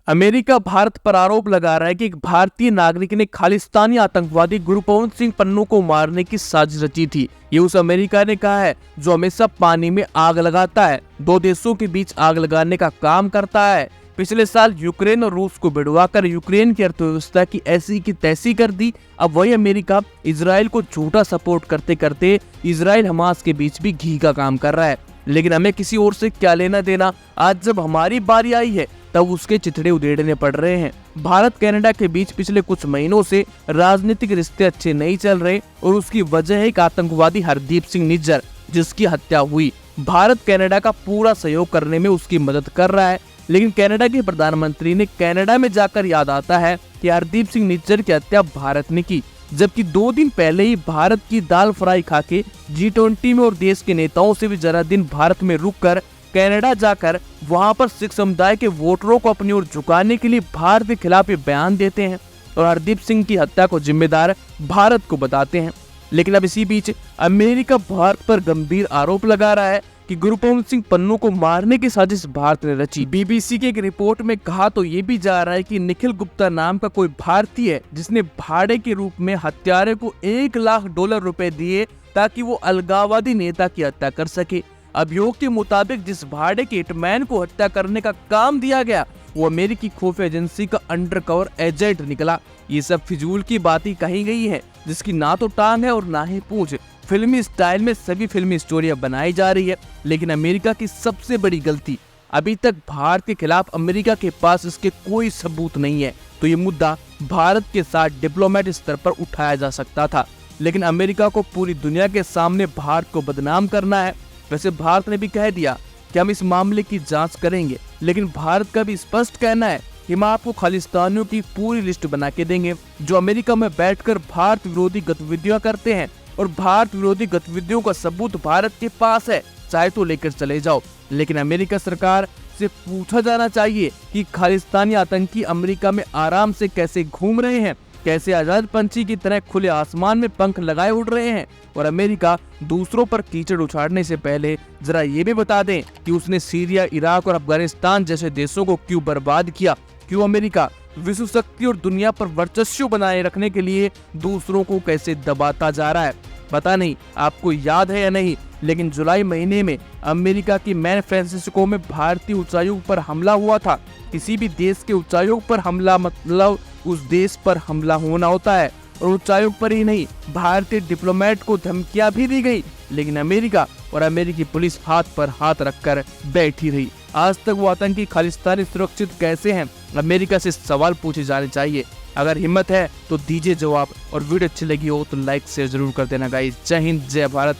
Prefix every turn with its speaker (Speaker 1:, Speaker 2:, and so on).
Speaker 1: America Bharat पर आरोप लगा रहा है कि एक भारतीय नागरिक ने खालिस्तानी आतंकवादी गुरपवंत सिंह पन्नू को मारने की साजिश रची थी। ये उस अमेरिका ने कहा है जो हमेशा पानी में आग लगाता है, दो देशों के बीच आग लगाने का काम करता है। पिछले साल यूक्रेन और रूस को भिड़वाकर यूक्रेन की अर्थव्यवस्था की ऐसी की तैसी कर दी। अब वही अमेरिका इजराइल को झूठा सपोर्ट करते करते इजराइल हमास के बीच भी घी का काम कर रहा है। लेकिन हमें किसी और से क्या लेना देना, आज जब हमारी बारी आई है तब उसके चिथड़े उधेड़ने पड़ रहे हैं। भारत कनाडा के बीच पिछले कुछ महीनों से राजनीतिक रिश्ते अच्छे नहीं चल रहे और उसकी वजह है एक आतंकवादी हरदीप सिंह निज्जर जिसकी हत्या हुई। भारत कनाडा का पूरा सहयोग करने में उसकी मदद कर रहा है, लेकिन कनाडा के प्रधानमंत्री ने कनाडा में जाकर याद आता है कि हरदीप सिंह निज्जर की हत्या भारत ने की, जबकि 2 दिन पहले ही भारत की दाल फ्राई खाके G20 में और देश के नेताओं से भी जरा दिन भारत में रुककर कनाडा जाकर वहां पर सिख समुदाय के वोटरों को अपनी ओर झुकाने के लिए भारत के खिलाफ ये बयान देते हैं और हरदीप सिंह की हत्या को जिम्मेदार भारत को बताते हैं। लेकिन अब इसी बीच अमेरिका भारत पर गंभीर आरोप लगा रहा है कि गुरपवंत सिंह पन्नू को मारने की साजिश भारत ने रची। BBC की एक रिपोर्ट में कहा तो ये भी जा रहा है कि निखिल गुप्ता नाम का कोई भारतीय है जिसने भाड़े के रूप में हत्यारे को $1 लाख रुपए दिए ताकि वो अलगाववादी नेता की हत्या कर सके। अभियोग के मुताबिक जिस भाड़े के हिटमैन को हत्या करने का काम दिया गया वो अमेरिकी खुफिया एजेंसी का अंडरकवर एजेंट निकला। ये सब फिजूल की बातें कही गई है जिसकी ना तो टांग है और ना ही पूंछ। फिल्मी स्टाइल में सभी फिल्मी स्टोरियां बनाई जा रही है, लेकिन अमेरिका की सबसे बड़ी गलती अभी तक भारत के खिलाफ अमेरिका के पास इसके कोई सबूत नहीं है। तो ये मुद्दा भारत के साथ डिप्लोमेट स्तर पर उठाया जा सकता था, लेकिन अमेरिका को पूरी दुनिया के सामने भारत को बदनाम करना है। वैसे भारत ने भी कह दिया कि हम इस मामले की जांच करेंगे, लेकिन भारत का भी स्पष्ट कहना है कि हम आपको खालिस्तानियों की पूरी लिस्ट बना के देंगे जो अमेरिका में बैठकर भारत विरोधी गतिविधियां करते हैं, और भारत विरोधी गतिविधियों का सबूत भारत के पास है, चाहे तो लेकर चले जाओ। लेकिन अमेरिका सरकार से पूछा जाना चाहिए कि खालिस्तानी आतंकी अमेरिका में आराम से कैसे घूम रहे हैं, कैसे आजाद पंछी की तरह खुले आसमान में पंख लगाए उड़ रहे हैं। और अमेरिका दूसरों पर कीचड़ उछाड़ने से पहले जरा ये भी बता दें कि उसने सीरिया, इराक और अफगानिस्तान जैसे देशों को क्यों बर्बाद किया। क्यों अमेरिका विश्व शक्ति और दुनिया पर वर्चस्व बनाए रखने के लिए दूसरों को कैसे दबाता जा रहा है। पता नहीं आपको याद है या नहीं, लेकिन जुलाई महीने में अमेरिका की सैन फ्रांसिस्को में भारतीय उच्चायोग पर हमला हुआ था। किसी भी देश के उच्चायोग पर हमला मतलब उस देश पर हमला होना होता है, और उच्चायोग पर ही नहीं भारतीय डिप्लोमेट को धमकियां भी दी गई, लेकिन अमेरिका और अमेरिकी पुलिस हाथ पर हाथ रखकर बैठी रही। आज तक वो आतंकी खालिस्तानी सुरक्षित कैसे हैं, अमेरिका से सवाल पूछे जाने चाहिए। अगर हिम्मत है तो दीजिए जवाब, और वीडियो अच्छी लगी हो तो लाइक शेयर जरूर कर देना गाइस। जय हिंद, जय भारत।